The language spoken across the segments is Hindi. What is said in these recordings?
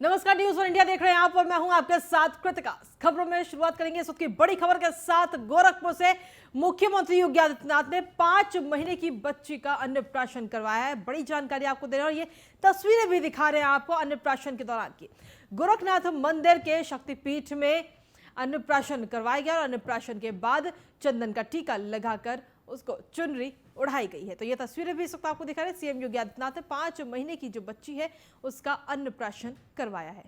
नमस्कार, न्यूज़ 1 इंडिया देख रहे हैं आप और मैं हूं आपके साथ कृतिका। खबरों में शुरुआत करेंगे इस वक्त की बड़ी खबर के साथ। गोरखपुर से मुख्यमंत्री योगी आदित्यनाथ ने 5 महीने की बच्ची का अन्नप्राशन करवाया है। बड़ी जानकारी आपको दे रहे हैं और ये तस्वीरें भी दिखा रहे हैं आपको अन्नप्राशन के दौरान की। गोरखनाथ मंदिर के शक्तिपीठ में अन्नप्राशन करवाया गया और अन्नप्राशन के बाद चंदन का टीका लगाकर उसको चुनरी उड़ाई गई है। तो ये तस्वीरें भी इस वक्त आपको दिखा रहे हैं। सीएम योगी आदित्यनाथ ने 5 महीने की जो बच्ची है उसका अन्नप्राशन करवाया है।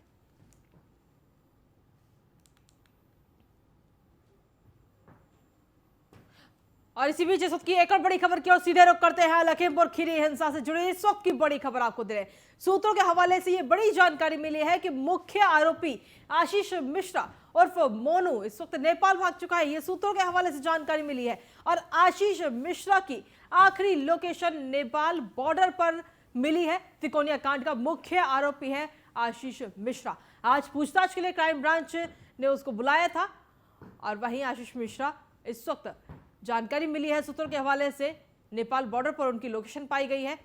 और इसी बीच इस वक्त की एक और बड़ी खबर की ओर सीधे रुख करते हैं। लखीमपुर खीरी हिंसा से जुड़ी इस वक्त की बड़ी खबर आपको दे रहे हैं। सूत्रों के हवाले से ये बड़ी जानकारी मिली है कि मुख्य आरोपी आशीष मिश्रा उर्फ मोनू इस वक्त नेपाल भाग चुका है। ये सूत्रों के हवाले से जानकारी मिली है और आशीष मिश्रा की आखिरी लोकेशन नेपाल बॉर्डर पर मिली है। तिकोनिया कांड का मुख्य आरोपी है आशीष मिश्रा। आज पूछताछ के लिए क्राइम ब्रांच ने उसको बुलाया था और वहीं आशीष मिश्रा इस वक्त जानकारी मिली है सूत्रों के हवाले से नेपाल बॉर्डर पर उनकी लोकेशन पाई गई है।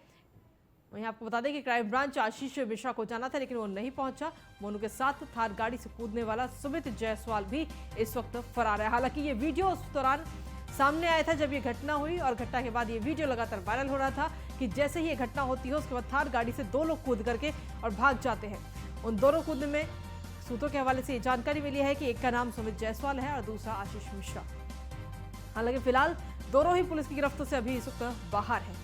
वहीं आपको बता दें कि क्राइम ब्रांच आशीष मिश्रा को जाना था लेकिन वो नहीं पहुंचा। मोनू के साथ थार गाड़ी से कूदने वाला सुमित जायसवाल भी इस वक्त फरार है। हालांकि ये वीडियो उस दौरान सामने आया था जब ये घटना हुई और घटना के बाद ये वीडियो लगातार वायरल हो रहा था कि जैसे ही ये घटना होती है उसके बाद थार गाड़ी से 2 लोग कूद करके और भाग जाते हैं। उन दोनों कूदने में सूत्रों के हवाले से ये जानकारी मिली है कि एक का नाम सुमित जायसवाल है और दूसरा आशीष मिश्रा। हालांकि फिलहाल दोनों ही पुलिस की गिरफ्त से अभी इस वक्त बाहर है।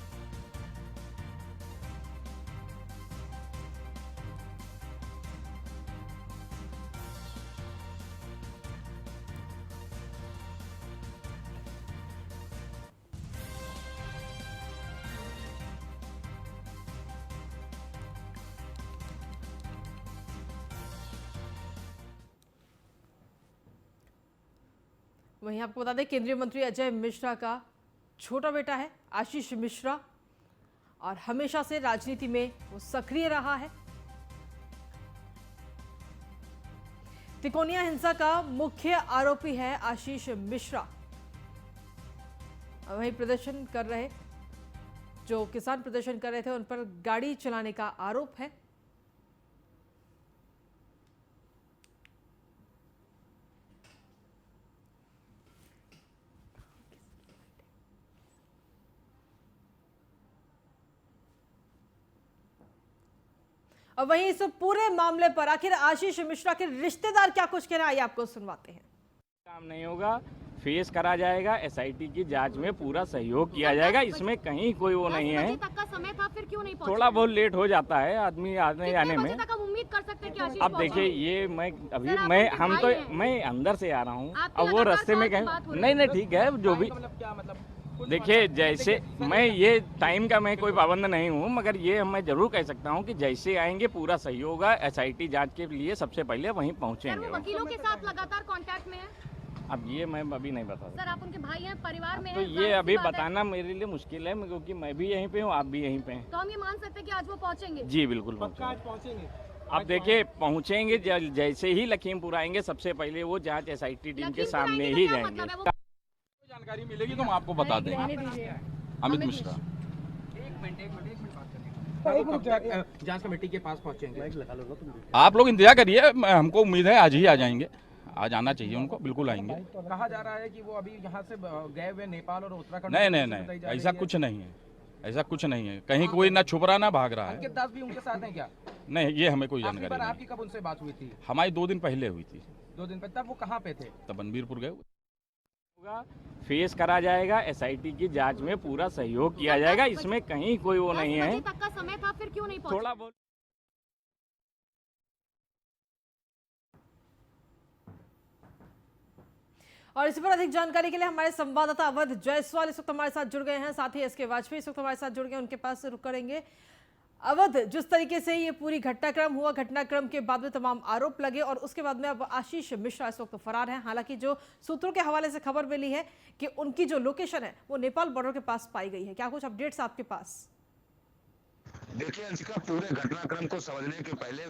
वहीं आपको बता दें केंद्रीय मंत्री अजय मिश्रा का छोटा बेटा है आशीष मिश्रा और हमेशा से राजनीति में वो सक्रिय रहा है। तिकोनिया हिंसा का मुख्य आरोपी है आशीष मिश्रा। वहीं प्रदर्शन कर रहे जो किसान प्रदर्शन कर रहे थे उन पर गाड़ी चलाने का आरोप है। और वहीं इस पूरे मामले पर आखिर आशीष मिश्रा के रिश्तेदार क्या कुछ कह रहे हैं, आइए आपको सुनवाते हैं। काम नहीं होगा, फेस करा जाएगा, एसआईटी की जांच में पूरा सहयोग किया जाएगा। इसमें कहीं कोई वो नहीं है। तक का समय था, फिर क्यों नहीं पहुंचे? थोड़ा बहुत लेट हो जाता है आदमी आने जाने में। तक हम उम्मीद कर सकते हैं कि आशीष अब देखिए ये मैं अंदर से आ रहा हूँ। अब वो रास्ते में कहीं नहीं ठीक है जो भी। देखिए जैसे मैं ये टाइम का मैं कोई पाबंद नहीं हूँ, मगर ये मैं जरूर कह सकता हूँ कि जैसे आएंगे पूरा सहयोग है। एसआईटी जांच के लिए सबसे पहले वहीं पहुँचेंगे। वकीलों के साथ लगातार कांटेक्ट में है? अब ये मैं अभी नहीं बता सकता। सर आप उनके भाई हैं, परिवार में तो ये अभी बताना मेरे लिए मुश्किल है क्योंकि मैं भी यहीं पे हूँ, आप भी यहीं पे हैं। तो हम ये मान सकते हैं कि आज वो पहुँचेंगे? जी बिल्कुल पहुँचेंगे। अब देखिए पहुँचेंगे जैसे ही लखीमपुर आएंगे सबसे पहले वो जांच एसआईटी टीम के सामने ही जाएंगे। जानकारी मिलेगी तो हम आपको बता देंगे। अमित मिश्रा जांच कमेटी के पास पहुंचेंगे। आप लोग इंतजार करिए, हमको उम्मीद है आज ही आ जाएंगे। आज आना चाहिए उनको, बिल्कुल आएंगे। कहा जा रहा है कि वो अभी यहाँ से गए हुए नेपाल और उत्तराखंड। नहीं, ऐसा कुछ नहीं है, ऐसा कुछ नहीं है। कहीं कोई ना छुप रहा ना भाग रहा है। अंकित दास भी उनके साथ हैं क्या? नहीं, ये हमें कोई जानकारी नहीं। आपकी कब उनसे बात हुई थी? हमारी 2 दिन पहले हुई थी। 2 दिन पहले? तब वो कहाँ पे थे? तब बनबीरपुर गए। फेस करा जाएगा, एसआईटी की जांच में पूरा सहयोग किया जाएगा। इसमें कहीं कोई वो नहीं है। तक का समय था, फिर क्यों नहीं पहुंचे? थोड़ा बहुत और इसी पर अधिक जानकारी के लिए हमारे संवाददाता अवध जायसवाल इस वक्त हमारे साथ जुड़ गए हैं, साथ ही एसके वाजपेयी इस वक्त हमारे साथ जुड़ गए, उनके पास रुक करेंगे। अवध, जिस तरीके से ये पूरी घटनाक्रम हुआ, घटनाक्रम के बाद में तमाम आरोप लगे और उसके बाद में अब आशीष मिश्रा इस वक्त फरार हैं। हालांकि जो सूत्रों के हवाले से खबर मिली है कि उनकी जो लोकेशन है वो नेपाल बॉर्डर के पास पाई गई है। क्या कुछ अपडेट्स आपके पास? देखिए अंशिका, पूरे घटनाक्रम को समझने के पहले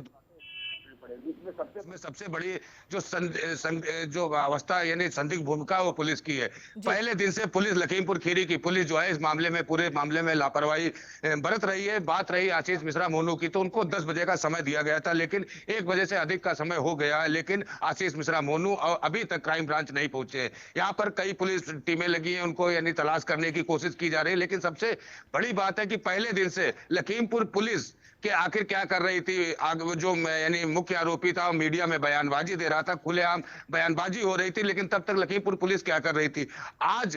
रहेगी। इसमें सबसे बड़ी जो अवस्था यानी संदिग्ध भूमिका वो पुलिस की है। पहले दिन से पुलिस लखीमपुर खीरी की पुलिस जो है इस मामले में पूरे मामले में लापरवाही बरत रही है। बात रही आशीष मिश्रा मोनू की, तो उनको 10 बजे का समय दिया गया था, लेकिन 1 बजे से अधिक का समय हो गया है, लेकिन आशीष मिश्रा मोनू और अभी तक क्राइम ब्रांच नहीं पहुंचे। यहाँ पर कई पुलिस टीमें लगी हैं, उनको यानी तलाश करने की कोशिश की जा रही है, लेकिन सबसे बड़ी बात है कि पहले दिन से लखीमपुर पुलिस कि आखिर क्या कर रही थी। जो यानी मुख्य आरोपी था मीडिया में बयानबाजी दे रहा था, खुलेआम बयानबाजी हो रही थी, लेकिन तब तक लखीमपुर पुलिस क्या कर रही थी। आज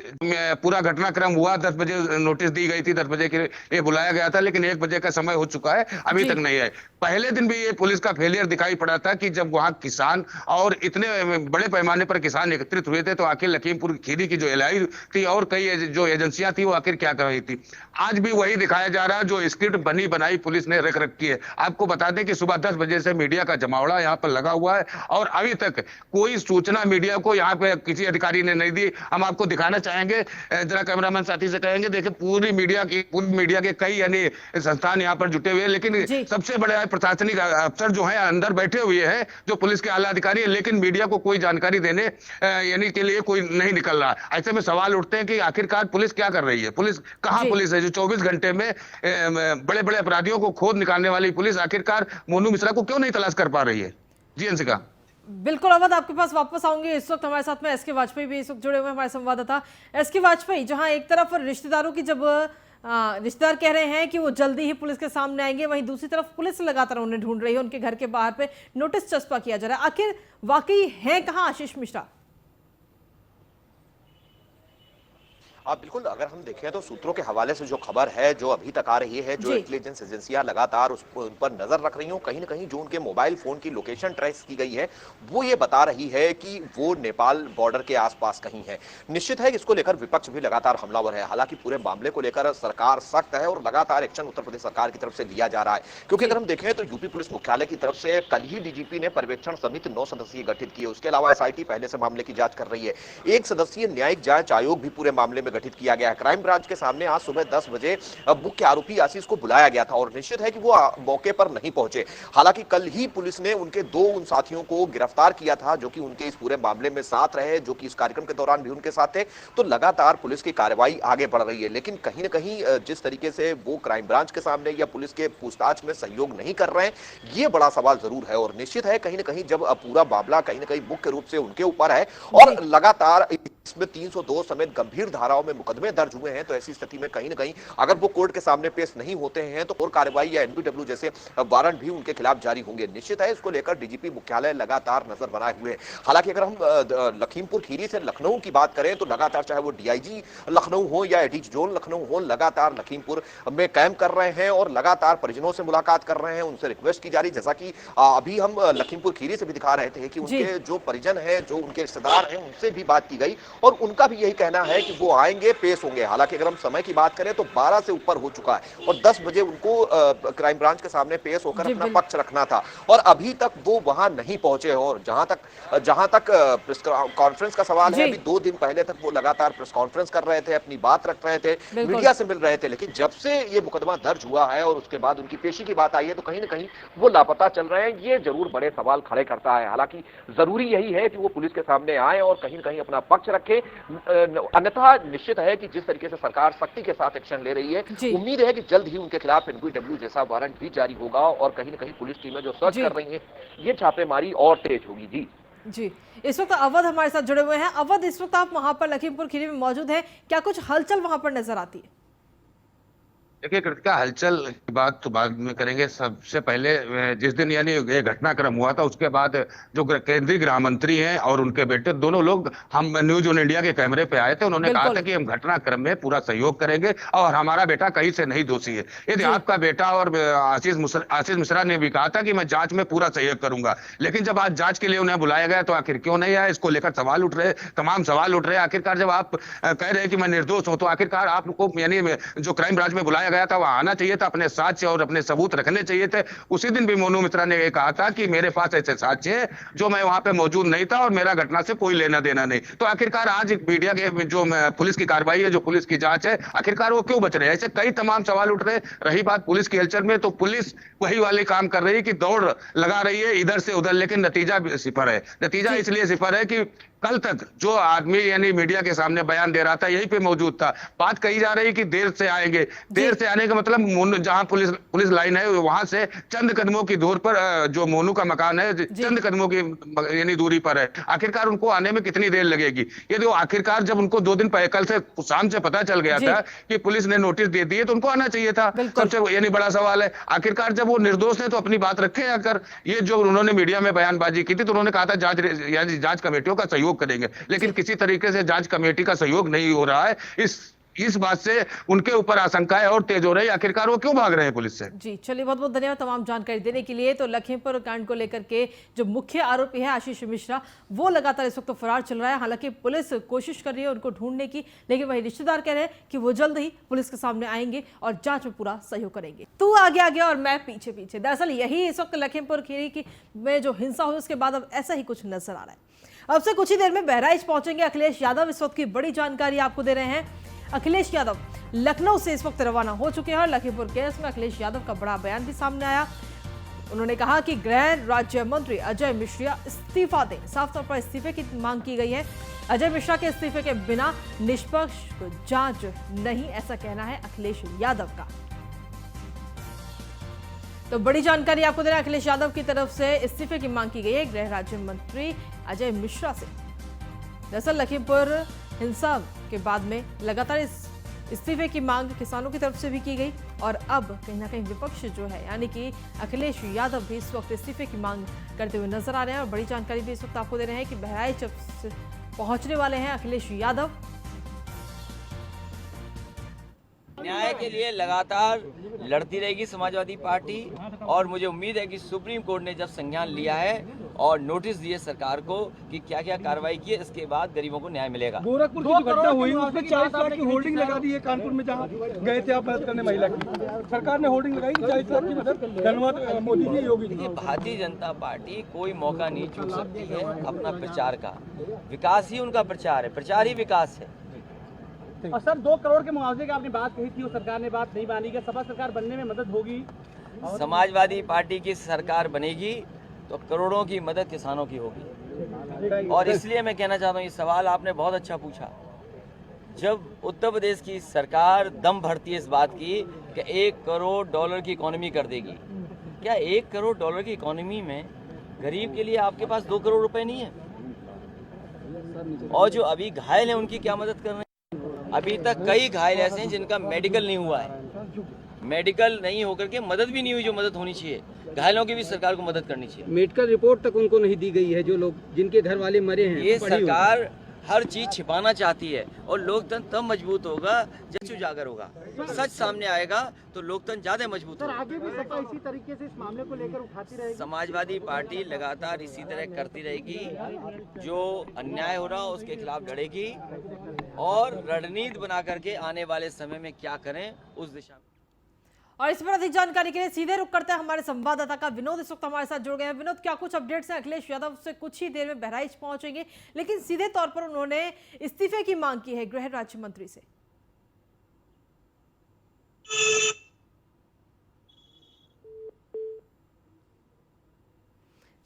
पूरा घटनाक्रम हुआ, 10 बजे नोटिस दी गई थी, 10 बजे के लिए बुलाया गया था, लेकिन 1 बजे का समय हो चुका है, अभी तक नहीं है। पहले दिन भी ये पुलिस का फेलियर दिखाई पड़ा था कि जब वहां किसान और इतने बड़े पैमाने पर किसान एकत्रित हुए थे, तो आखिर लखीमपुर खीरी की जो एलआई थी और कई जो एजेंसियां थी वो आखिर क्या कर रही थी। आज भी वही दिखाया जा रहा है जो स्क्रिप्ट बनी बनाई पुलिस ने रखी है। आपको बता दें कि सुबह 10 बजे से मीडिया का जमावड़ा यहाँ पर लगा हुआ है और अभी तक कोई सूचना मीडिया को यहाँ पे किसी अधिकारी ने नहीं दी। हम आपको दिखाना चाहेंगे, जरा कैमरामैन साथी से कहेंगे, देखिए पूरी मीडिया के कई यानी संस्थान यहाँ पर जुटे हुए हैं, लेकिन सबसे बड़े प्रशासनिक अफसर जो है अंदर बैठे हुए हैं, जो पुलिस के आला अधिकारी है, लेकिन मीडिया को कोई जानकारी देने यानी के लिए कोई नहीं निकल रहा। ऐसे में सवाल उठते हैं कि आखिरकार पुलिस क्या कर रही है, पुलिस कहाँ पुलिस है जो 24 घंटे में बड़े बड़े अपराधियों को खोद निकालने वाली पुलिस आखिरकार मोनू मिश्रा को क्यों नहीं तलाश कर पा रही है। जी अंशिका। बिल्कुल अवध, आपके पास वापस आऊंगे। इस वक्त हमारे साथ में एस के वाजपेयी भी इस वक्त जुड़े हुए हमारे संवाददाता। एस के वाजपेयी, जहां एक तरफ रिश्तेदारों की जब रिश्तेदार कह रहे हैं कि वो जल्दी ही पुलिस के सामने आएंगे, वहीं दूसरी तरफ पुलिस लगातार उन्हें ढूंढ रही है, उनके घर के बाहर पे नोटिस चस्पा किया जा रहा है। आखिर वाकई है कहां आशीष मिश्रा? बिल्कुल, अगर हम देखें तो सूत्रों के हवाले से जो खबर है जो अभी तक आ रही है, जो इंटेलिजेंस एजेंसियां लगातार उन पर नजर रख रही हूं, कहीं ना कहीं जो उनके मोबाइल फोन की लोकेशन ट्रेस की गई है वो ये बता रही है कि वो नेपाल बॉर्डर के आसपास कहीं है। निश्चित है कि इसको लेकर विपक्ष भी लगातार हमलावर है। हालांकि पूरे मामले को लेकर सरकार सख्त है और लगातार एक्शन उत्तर प्रदेश सरकार की तरफ से लिया जा रहा है, क्योंकि अगर हम देखें तो यूपी पुलिस मुख्यालय की तरफ से कल ही डीजीपी ने पर्यवेक्षण समिति 9 सदस्यीय गठित की है। उसके अलावा एसआईटी पहले से मामले की जांच कर रही है। 1 सदस्यीय न्यायिक जांच आयोग भी पूरे मामले में गठित किया गया है। क्राइम ब्रांच के सामने आज सुबह 10 बजे मुख्य आरोपी आशीष को बुलाया गया था और निश्चित है कि वो मौके पर नहीं पहुंचे। हालांकि कल ही पुलिस ने उनके 2 उन साथियों को गिरफ्तार किया था जो कि उनके इस पूरे मामले में साथ रहे, जो कि इस कार्यक्रम के दौरान भी उनके साथ थे। तो लगातार पुलिस की कार्रवाई आगे बढ़ रही है, लेकिन कहीं ना कहीं जिस तरीके से वो क्राइम ब्रांच के सामने या पुलिस के पूछताछ में सहयोग नहीं कर रहे हैं, ये बड़ा सवाल जरूर है। और निश्चित है कहीं ना कहीं जब पूरा मामला कहीं ना कहीं मुख्य रूप से उनके ऊपर है और लगातार इसमें 302 समेत गंभीर धाराओं में मुकदमे दर्ज हुए हैं, तो ऐसी स्थिति में कहीं ना कहीं अगर वो कोर्ट के सामने पेश नहीं होते हैं तो और कार्रवाई या एनपीडब्ल्यू जैसे वारंट भी उनके खिलाफ जारी होंगे। निश्चित है इसको लेकर डीजीपी मुख्यालय लगातार नजर बनाए हुए हैं। हालांकि अगर हम लखीमपुर खीरी से लखनऊ की बात करें तो लगातार चाहे वो डीआईजी लखनऊ हो या एडीजी जोन लखनऊ हो, लगातार लखीमपुर में कैंप कर रहे हैं और लगातार परिजनों से मुलाकात कर रहे हैं, उनसे रिक्वेस्ट की जा रही। जैसा कि अभी हम लखीमपुर खीरी से भी दिखा रहे थे कि उनके जो परिजन है, जो उनके रिश्तेदार हैं, उनसे भी बात की गई और उनका भी यही कहना है कि वो आएंगे, पेश होंगे। हालांकि अगर हम समय की बात करें तो 12 से ऊपर हो चुका है और 10 बजे उनको क्राइम ब्रांच के सामने पेश होकर अपना पक्ष रखना था और अभी तक वो वहां नहीं पहुंचे। और जहां तक प्रेस कॉन्फ्रेंस का सवाल है, अभी 2 दिन पहले तक वो लगातार प्रेस कॉन्फ्रेंस कर रहे थे, अपनी बात रख रहे थे, मीडिया से मिल रहे थे, लेकिन जब से ये मुकदमा दर्ज हुआ है और उसके बाद उनकी पेशी की बात आई है तो कहीं ना कहीं वो लापता चल रहे हैं। ये जरूर बड़े सवाल खड़े करता है। हालांकि जरूरी यही है कि वो पुलिस के सामने आए और कहीं ना कहीं अपना पक्ष रखे, अन्यथा निश्चित है कि जिस तरीके से सरकार सख्ती के साथ एक्शन ले रही है, उम्मीद है कि जल्द ही उनके खिलाफ एनपीडब्ल्यू जैसा वारंट भी जारी होगा और कहीं ना कहीं पुलिस टीमें जो सर्च कर रही हैं ये छापेमारी और तेज होगी। जी, इस वक्त अवध हमारे साथ जुड़े हुए हैं। अवध, इस वक्त आप वहां पर लखीमपुर खीरी में मौजूद हैं, क्या कुछ हलचल वहां पर नजर आती है? देखिए कृतिका, हलचल की बात तो बाद में करेंगे। सबसे पहले जिस दिन यानी ये घटनाक्रम हुआ था उसके बाद जो केंद्रीय गृह मंत्री हैं और उनके बेटे दोनों लोग हम न्यूज ऑन इंडिया के कैमरे पे आए थे। उन्होंने कहा था कि हम घटनाक्रम में पूरा सहयोग करेंगे और हमारा बेटा कहीं से नहीं दोषी है। यदि आपका बेटा और आशीष मिश्रा ने भी कहा था कि मैं जांच में पूरा सहयोग करूंगा, लेकिन जब आज जांच के लिए उन्हें बुलाया गया तो आखिर क्यों नहीं आया, इसको लेकर सवाल उठ रहे, तमाम सवाल उठ रहे। आखिरकार जब आप कह रहे हैं कि मैं निर्दोष हूं तो आखिरकार आपको यानी जो क्राइम ब्रांच में बुलाया गया था वहां आना चाहिए था, अपने साक्ष्य और अपने सबूत रखने चाहिए थे। उसी दिन भी मोनू मित्रा ने ये कहा था कि मेरे पास ऐसे साक्ष्य है जो मैं वहां पे मौजूद नहीं था और मेरा घटना से कोई लेना देना नहीं। तो आखिरकार आज मीडिया के जो पुलिस की कार्रवाई है, जो पुलिस की जांच है, आखिरकार वो क्यों बच रहे हैं? ऐसे कई तमाम सवाल उठ रहे। रही बात पुलिस की हलचल में, तो पुलिस वही वाले काम कर रही है कि दौड़ लगा रही है इधर से उधर, लेकिन नतीजा सिफर है। नतीजा इसलिए सिफर है कि कल तक जो आदमी यानी मीडिया के सामने बयान दे रहा था यहीं पे मौजूद था। बात कही जा रही कि देर से आएंगे, देर से आने का मतलब जहां पुलिस लाइन है वहां से चंद कदमों की दूर पर जो मोनू का मकान है चंद कदमों की यानी दूरी पर है। आखिरकार उनको आने में कितनी देर लगेगी? ये जो आखिरकार जब उनको 2 दिन पहले, कल से शाम से पता चल गया था कि पुलिस ने नोटिस दे दिए तो उनको आना चाहिए था। सबसे यानी बड़ा सवाल है, आखिरकार जब वो निर्दोष है तो अपनी बात रखें। आकर ये जो उन्होंने मीडिया में बयानबाजी की थी तो उन्होंने कहा था जांच कमेटियों का सहयोग करेंगे, लेकिन किसी तरीके से जांच कमेटी का सहयोग नहीं हो रहा है। इस बात से उनके ऊपर आशंकाएं और तेज हो रही। आखिरकार वो क्यों भाग रहे हैं पुलिस से? जी चलिए, बहुत बहुत धन्यवाद तमाम जानकारी देने के लिए। तो लखीमपुर कांड को लेकर के जो मुख्य आरोपी है आशीष मिश्रा, वो लगातार इस वक्त तो फरार चल रहा है। हालांकि पुलिस कोशिश कर रही है उनको ढूंढने की, लेकिन वही रिश्तेदार कह रहे हैं कि वो जल्द ही पुलिस के सामने आएंगे और जांच में पूरा सहयोग करेंगे। तू आगे आगे और मैं पीछे पीछे, दरअसल यही इस वक्त लखीमपुर खीरी की में जो हिंसा हुई उसके बाद अब ऐसा ही कुछ नजर आ रहा है। अब से कुछ ही देर में बहराइच पहुंचेंगे अखिलेश यादव। इस वक्त की बड़ी जानकारी आपको दे रहे हैं। अखिलेश यादव लखनऊ से इस वक्त रवाना हो चुके हैं और लखीमपुर केस में अखिलेश यादव का बड़ा बयान भी सामने आया। उन्होंने कहा कि गृह राज्य मंत्री अजय मिश्रा इस्तीफा दें। साफ तौर पर इस्तीफे की मांग की गई है। अजय मिश्रा के इस्तीफे के बिना निष्पक्ष जांच नहीं, ऐसा कहना है अखिलेश यादव का। तो बड़ी जानकारी आपको दे रहे हैं, अखिलेश यादव की तरफ से इस्तीफे की मांग की गई है गृह राज्य मंत्री अजय मिश्रा से। दरअसल लखीमपुर हिंसा के बाद में लगातार इस इस्तीफे की मांग किसानों की तरफ से भी की गई और अब कहीं ना कहीं विपक्ष जो है यानी कि अखिलेश यादव भी इस वक्त इस्तीफे की मांग करते हुए नजर आ रहे हैं। और बड़ी जानकारी भी इस वक्त आपको दे रहे हैं कि बहराइच पहुंचने वाले हैं अखिलेश यादव। न्याय के लिए लगातार लड़ती रहेगी समाजवादी पार्टी और मुझे उम्मीद है कि सुप्रीम कोर्ट ने जब संज्ञान लिया है और नोटिस दिए सरकार को कि क्या क्या कार्रवाई की है, इसके बाद गरीबों को न्याय मिलेगा। गोरखपुर की जो घटना हुई उसमें 40 लाख की होल्डिंग लगा दी है कानपुर में, जहाँ गए थे आप मदद करने महिला की। सरकार ने होल्डिंग लगाई 40 लाख की मदद। धन्यवाद मोदी जी, योगी जी। भारतीय जनता पार्टी कोई मौका नहीं चूक सकती है अपना प्रचार का। विकास ही उनका प्रचार है, प्रचार ही विकास है। और सर 2 करोड़ के मुआवजे की आपने बात कही थी, वो सरकार ने बात नहीं मानी। क्या सपा सरकार बनने में मदद होगी? समाजवादी पार्टी की सरकार बनेगी तो करोड़ों की मदद किसानों की होगी। और इसलिए मैं कहना चाहता हूँ, ये सवाल आपने बहुत अच्छा पूछा। जब उत्तर प्रदेश की सरकार दम भरती है इस बात की कि $1 करोड़ की इकोनॉमी कर देगी, क्या $1 करोड़ की इकोनॉमी में गरीब के लिए आपके पास 2 करोड़ रुपए नहीं है? और जो अभी घायल हैं उनकी क्या मदद कर रहे हैं? अभी तक कई घायल ऐसे हैं जिनका मेडिकल नहीं हुआ है, मेडिकल नहीं होकर के मदद भी नहीं हुई जो मदद होनी चाहिए। घायलों की भी सरकार को मदद करनी चाहिए। मेडिकल रिपोर्ट तक उनको नहीं दी गई है, जो लोग जिनके घर वाले मरे हैं। ये सरकार हर चीज छिपाना चाहती है और लोकतंत्र तब मजबूत होगा जब उजागर होगा, सच सामने आएगा तो लोकतंत्र ज्यादा मजबूत होगा। आगे भी सपा इसी तरीके से इस मामले को लेकर उठाती रहेगी। समाजवादी पार्टी लगातार इसी तरह करती रहेगी, जो अन्याय हो रहा हो उसके खिलाफ लड़ेगी और रणनीति बना करके आने वाले समय में क्या करें उस दिशा में। और इस पर अधिक जानकारी के लिए सीधे रुख करते हैं हमारे संवाददाता का। विनोद इस वक्त हमारे साथ जुड़ गए हैं। विनोद, क्या कुछ अपडेट्स हैं? अखिलेश यादव से कुछ ही देर में बहराइच पहुंचेंगे, लेकिन सीधे तौर पर उन्होंने इस्तीफे की मांग की है गृह राज्य मंत्री से।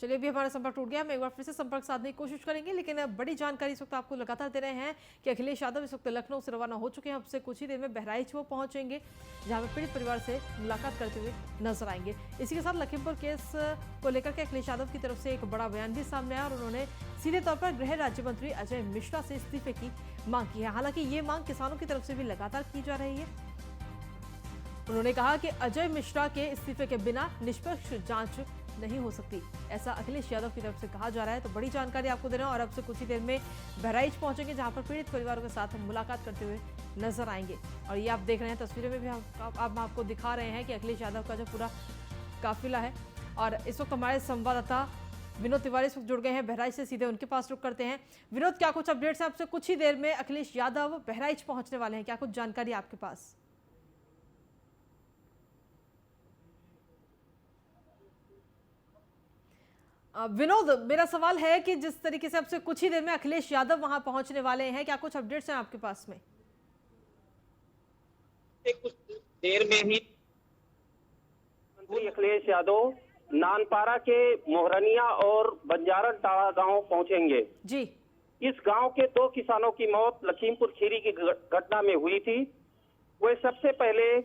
चलिए, अभी हमारा संपर्क टूट गया, हम एक बार फिर से संपर्क साधने की कोशिश करेंगे, लेकिन बड़ी जानकारी इस वक्त आपको लगातार दे रहे हैं कि अखिलेश यादव इस वक्त लखनऊ से रवाना हो चुके हैं। अब से कुछ ही देर में बहराइच वो पहुंचेंगे, जहां पर पीड़ित परिवार से मुलाकात करते हुए नजर आएंगे। इसी के साथ लखीमपुर केस को लेकर के अखिलेश यादव की तरफ से एक बड़ा बयान भी सामने आया और उन्होंने सीधे तौर पर गृह राज्य मंत्री अजय मिश्रा से इस्तीफे की मांग की है। हालांकि ये मांग किसानों की तरफ से भी लगातार की जा रही है। उन्होंने कहा कि अजय मिश्रा के इस्तीफे के बिना निष्पक्ष जांच नहीं हो सकती, ऐसा अखिलेश यादव की तरफ से कहा जा रहा है। तो बड़ी जानकारी आपको दे रहे हैं और अब से कुछ ही देर में बहराइच पहुंचेंगे, जहां पर पीड़ित परिवारों के साथ मुलाकात करते हुए नजर आएंगे। और ये आप देख रहे हैं तस्वीरें में भी हम आपको दिखा रहे हैं कि अखिलेश यादव का जो पूरा काफिला है। और इस वक्त हमारे संवाददाता विनोद तिवारी इस वक्त जुड़ गए हैं बहराइच से, सीधे उनके पास रुक करते हैं। विनोद, क्या कुछ अपडेट्स हैं? आपसे कुछ ही देर में अखिलेश यादव बहराइच पहुंचने वाले हैं, क्या कुछ जानकारी आपके पास? विनोद, मेरा सवाल है कि जिस तरीके से अब से कुछ ही देर में अखिलेश यादव वहां पहुंचने वाले हैं, क्या कुछ अपडेट्स हैं आपके पास में? कुछ देर में ही मंत्री अखिलेश यादव नानपारा के मोहरनिया और बंजारा टाड़ा गांव पहुंचेंगे जी। इस गांव के 2 किसानों की मौत लखीमपुर खीरी की घटना में हुई थी। वे सबसे पहले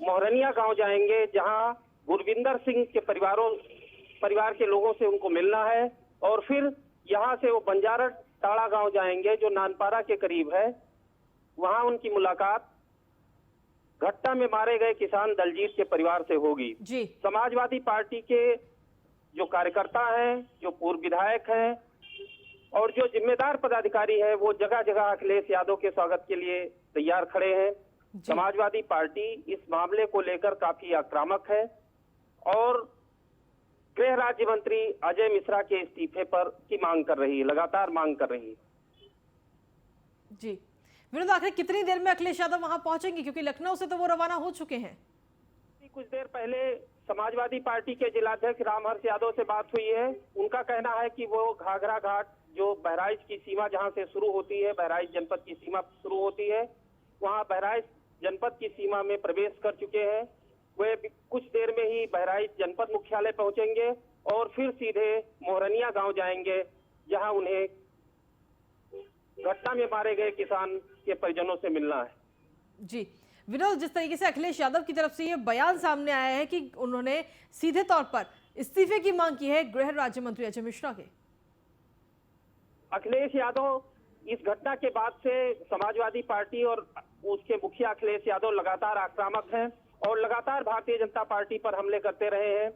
मोहरनिया गांव जाएंगे, जहां गुरविंदर सिंह के परिवार के लोगों से उनको मिलना है, और फिर यहां से वो बंजारा टाड़ा गांव जाएंगे जो नानपारा के करीब है। वहां उनकी मुलाकात घटना में मारे गए किसान दलजीत के परिवार से होगी जी। समाजवादी पार्टी के जो कार्यकर्ता हैं, जो पूर्व विधायक हैं और जो जिम्मेदार पदाधिकारी है, वो जगह जगह अखिलेश यादव के स्वागत के लिए तैयार खड़े हैं। समाजवादी पार्टी इस मामले को लेकर काफी आक्रामक है और गृह राज्य मंत्री अजय मिश्रा के इस्तीफे पर की मांग कर रही है, लगातार मांग कर रही है। जी विनोद, आखिर कितनी देर में अखिलेश यादव वहां पहुंचेंगे, क्योंकि लखनऊ से तो वो रवाना हो चुके हैं? कुछ देर पहले समाजवादी पार्टी के जिलाध्यक्ष रामहर्ष यादव से बात हुई है। उनका कहना है कि वो घाघरा घाट, जो बहराइच की सीमा जहां से शुरू होती है, बहराइच जनपद की सीमा शुरू होती है, वहां बहराइच जनपद की सीमा में प्रवेश कर चुके हैं। वे कुछ देर में ही बहराइच जनपद मुख्यालय पहुंचेंगे और फिर सीधे मोहरनिया गांव जाएंगे, जहां उन्हें घटना में मारे गए किसान के परिजनों से मिलना है। जी विनोद, जिस तरीके से अखिलेश यादव की तरफ से ये बयान सामने आया है कि उन्होंने सीधे तौर पर इस्तीफे की मांग की है गृह राज्य मंत्री अजय मिश्रा के। अखिलेश यादव इस घटना के बाद से समाजवादी पार्टी और उसके मुखिया अखिलेश यादव लगातार आक्रामक हैं और लगातार भारतीय जनता पार्टी पर हमले करते रहे हैं।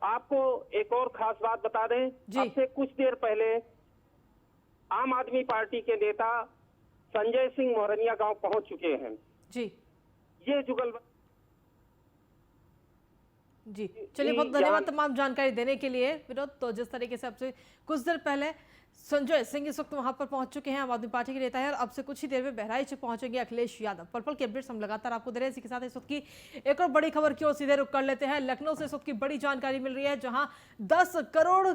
आपको एक और खास बात बता दें, अब से कुछ देर पहले आम आदमी पार्टी के नेता संजय सिंह मोहरनिया गांव पहुंच चुके हैं जी। ये जुगल जी चलिए, बहुत धन्यवाद तमाम जानकारी देने के लिए विनोद। तो जिस तरीके से अब से कुछ देर पहले संजय सिंह इस वक्त वहां पर पहुंच चुके हैं, आम आदमी पार्टी के नेता है, और अब से कुछ ही देर में बहराइच पहुंचेंगे अखिलेश यादव। पर्पल के अपडेट्स हम लगातार आपको दे रहे हैं। इसी के साथ इस वक्त की एक और बड़ी खबर की ओर सीधे रुख कर लेते हैं। लखनऊ से इस वक्त की बड़ी जानकारी मिल रही है, जहां 10 करोड़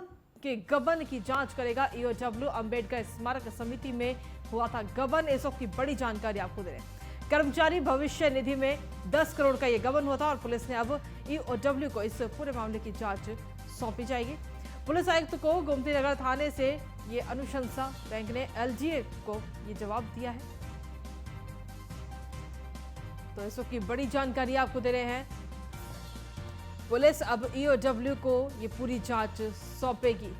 के गबन की जांच करेगा ईओडब्ल्यू। अंबेडकर स्मारक समिति में हुआ था गबन, इस वक्त की बड़ी जानकारी आपको दे रहे हैं। कर्मचारी भविष्य निधि में 10 करोड़ का ये गबन हुआ था और पुलिस ने अब ईओडब्ल्यू को इस पूरे मामले की जांच सौंपी जाएगी। पुलिस आयुक्त को गोमती नगर थाने से ये अनुशंसा, बैंक ने एलजीए को ये जवाब दिया है। तो इस वक्त की बड़ी जानकारी आपको दे रहे हैं। पुलिस अब ईओडब्ल्यू को ये पूरी जांच सौंपेगी।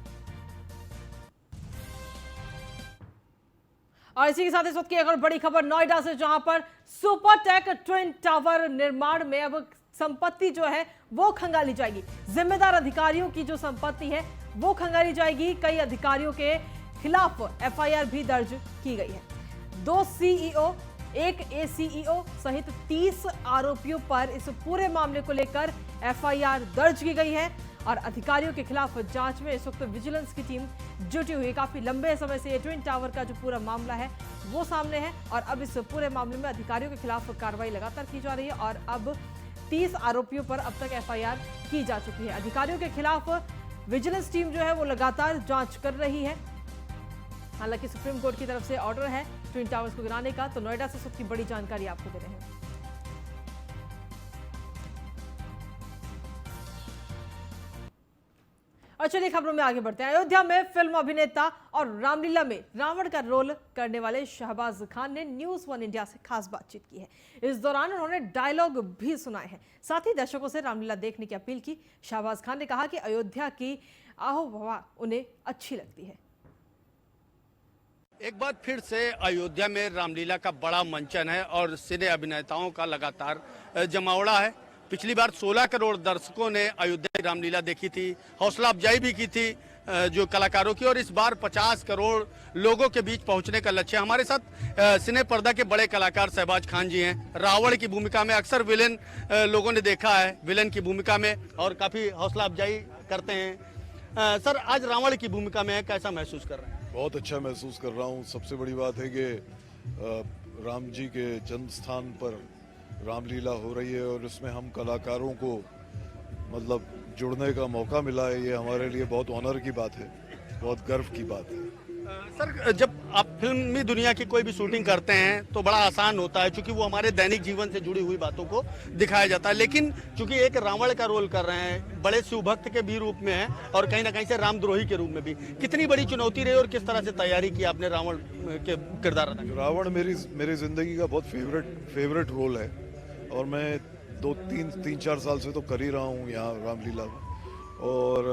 और इसी के साथ इस वक्त की एक और बड़ी खबर नोएडा से, जहां पर सुपरटेक ट्विन टावर निर्माण में अब संपत्ति जो है वो खंगाली जाएगी। जिम्मेदार अधिकारियों की जो संपत्ति है वो खंगाली जाएगी। कई अधिकारियों के खिलाफ एफआईआर भी दर्ज की गई है। 2 सीईओ, 1 एसीईओ सहित 30 आरोपियों पर इस पूरे मामले को लेकर एफआईआर दर्ज की गई है और अधिकारियों के खिलाफ जांच में इस वक्त विजिलेंस की टीम जुटी हुई है। काफी लंबे समय से ये ट्विन टावर का जो पूरा मामला है वो सामने है और अब इस पूरे मामले में अधिकारियों के खिलाफ कार्रवाई लगातार की जा रही है और अब 30 आरोपियों पर अब तक एफआईआर की जा चुकी है। अधिकारियों के खिलाफ विजिलेंस टीम जो है वो लगातार जांच कर रही है। हालांकि सुप्रीम कोर्ट की तरफ से ऑर्डर है ट्विन टावर्स को गिराने का। तो नोएडा से सबकी बड़ी जानकारी आपको दे रहे हैं। और चलिए खबरों में आगे बढ़ते हैं। अयोध्या में फिल्म अभिनेता और रामलीला में रावण का रोल करने वाले शहबाज खान ने न्यूज़ 1 इंडिया से खास बातचीत की है। इस दौरान उन्होंने डायलॉग भी सुनाए हैं, साथ ही दर्शकों से रामलीला देखने की अपील की। शहबाज खान ने कहा कि अयोध्या की आहो-हवा उन्हें अच्छी लगती है। एक बार फिर से अयोध्या में रामलीला का बड़ा मंचन है और सिने अभिनेताओं का लगातार जमावड़ा है। पिछली बार 16 करोड़ दर्शकों ने अयोध्या की रामलीला देखी थी, हौसला अफजाई भी की थी जो कलाकारों की, और इस बार 50 करोड़ लोगों के बीच पहुंचने का लक्ष्य है। हमारे साथ सिने पर्दा के बड़े कलाकार शहबाज खान जी हैं। रावण की भूमिका में अक्सर विलेन लोगों ने देखा है, विलेन की भूमिका में, और काफ़ी हौसला अफजाई करते हैं। सर, आज रावण की भूमिका में कैसा महसूस कर रहे हैं? बहुत अच्छा महसूस कर रहा हूँ। सबसे बड़ी बात है कि राम जी के जन्म स्थान पर रामलीला हो रही है और इसमें हम कलाकारों को मतलब जुड़ने का मौका मिला है, ये हमारे लिए बहुत ऑनर की बात है, बहुत गर्व की बात है। सर, जब आप फिल्मी दुनिया की कोई भी शूटिंग करते हैं तो बड़ा आसान होता है, क्योंकि वो हमारे दैनिक जीवन से जुड़ी हुई बातों को दिखाया जाता है। लेकिन चूंकि एक रावण का रोल कर रहे हैं, बड़े शिव भक्त के भी रूप में है और कहीं ना कहीं से रामद्रोही के रूप में भी, कितनी बड़ी चुनौती रही और किस तरह से तैयारी की आपने रावण के किरदार अदा किया? रावण मेरी जिंदगी का बहुत फेवरेट रोल है और मैं 3-4 साल से तो कर ही रहा हूँ यहाँ रामलीला में। और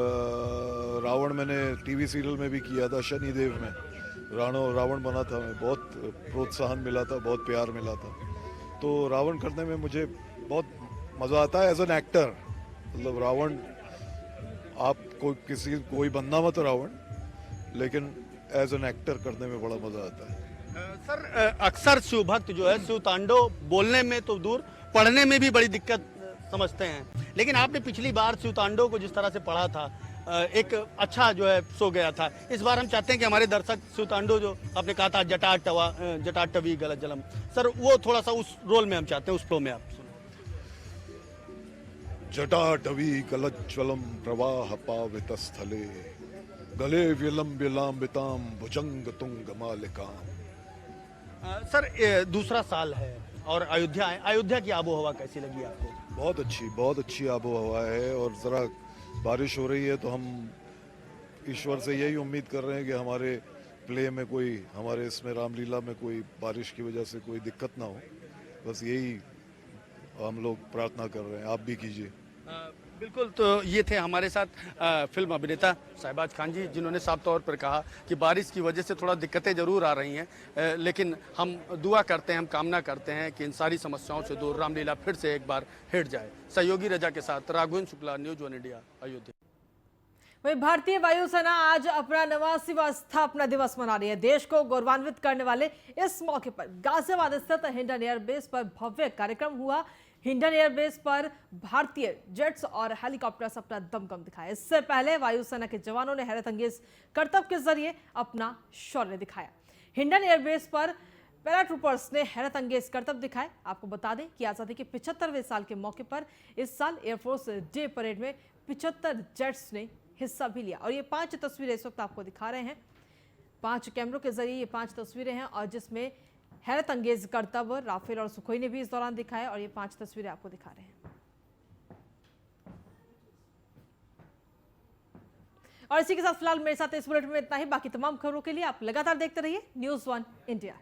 रावण मैंने टीवी सीरियल में भी किया था, शनिदेव में रावण बना था मैं, बहुत प्रोत्साहन मिला था, बहुत प्यार मिला था। तो रावण करने में मुझे बहुत मज़ा आता है एज एन एक्टर। मतलब रावण, आप कोई बनना मत रावण, लेकिन एज एन एक्टर करने में बड़ा मज़ा आता है। सर, अक्सर शिव भक्त जो है शिव तांडव बोलने में तो दूर, पढ़ने में भी बड़ी दिक्कत समझते हैं, लेकिन आपने पिछली बार शिव तांडव को जिस तरह से पढ़ा था, एक अच्छा जो है सो गया था। इस बार हम चाहते हैं कि हमारे दर्शक शिव तांडव जो आपने कहा था जटाटवी गलत जलम, सर वो थोड़ा सा उस रोल में हम चाहते हैं, उस फ्लो में आप जटाटवी गलज्ज्वलं प्रवाह पावित स्थले गले विलंबिताम भुजंग तुंग मालिकाम। सर, दूसरा साल है और अयोध्या है, अयोध्या की आबो हवा कैसी लगी आपको? बहुत अच्छी आबो हवा है और ज़रा बारिश हो रही है, तो हम ईश्वर से यही उम्मीद कर रहे हैं कि हमारे प्ले में हमारे इसमें रामलीला में कोई बारिश की वजह से कोई दिक्कत ना हो। बस यही हम लोग प्रार्थना कर रहे हैं, आप भी कीजिए। बिल्कुल, तो ये थे हमारे साथ फिल्म अभिनेता शहबाज खान जी, जिन्होंने साफ तौर पर कहा कि बारिश की वजह से थोड़ा दिक्कतें ज़रूर आ रही हैं, लेकिन हम दुआ करते हैं, हम कामना करते हैं कि इन सारी समस्याओं से दूर रामलीला फिर से एक बार हिट जाए। सहयोगी रजा के साथ राघवेंद्र शुक्ला, न्यूज़ 1 इंडिया, अयोध्या। वही भारतीय वायुसेना आज अपना 89वां स्थापना दिवस मना रही है। देश को गौरवान्वित करने वाले इस मौके पर गाजियाबाद स्थित हिंडन एयरबेस पर भव्य कार्यक्रम हुआ। हिंडन एयरबेस पर भारतीय जेट्स और हेलीकॉप्टर्स अपना दमखम दिखाया। इससे पहले वायुसेना के जवानों ने हैरत अंगेज करतब के जरिए अपना शौर्य दिखाया। हिंडन एयरबेस पर पैराट्रूपर्स ने हैरत अंगेज करतब दिखाए। आपको बता दें कि आज़ादी के 75वें साल के मौके पर इस साल एयरफोर्स डे परेड में 75 जेट्स ने हिस्सा भी लिया और ये 5 तस्वीरें इस वक्त आपको दिखा रहे हैं। 5 कैमरों के जरिए ये 5 तस्वीरें हैं और जिसमें हैरत अंगेज करतब राफेल और सुखोई ने भी इस दौरान दिखाया और ये 5 तस्वीरें आपको दिखा रहे हैं। और इसी के साथ फिलहाल मेरे साथ इस बुलेटिन में इतना ही। बाकी तमाम खबरों के लिए आप लगातार देखते रहिए न्यूज़ 1 इंडिया।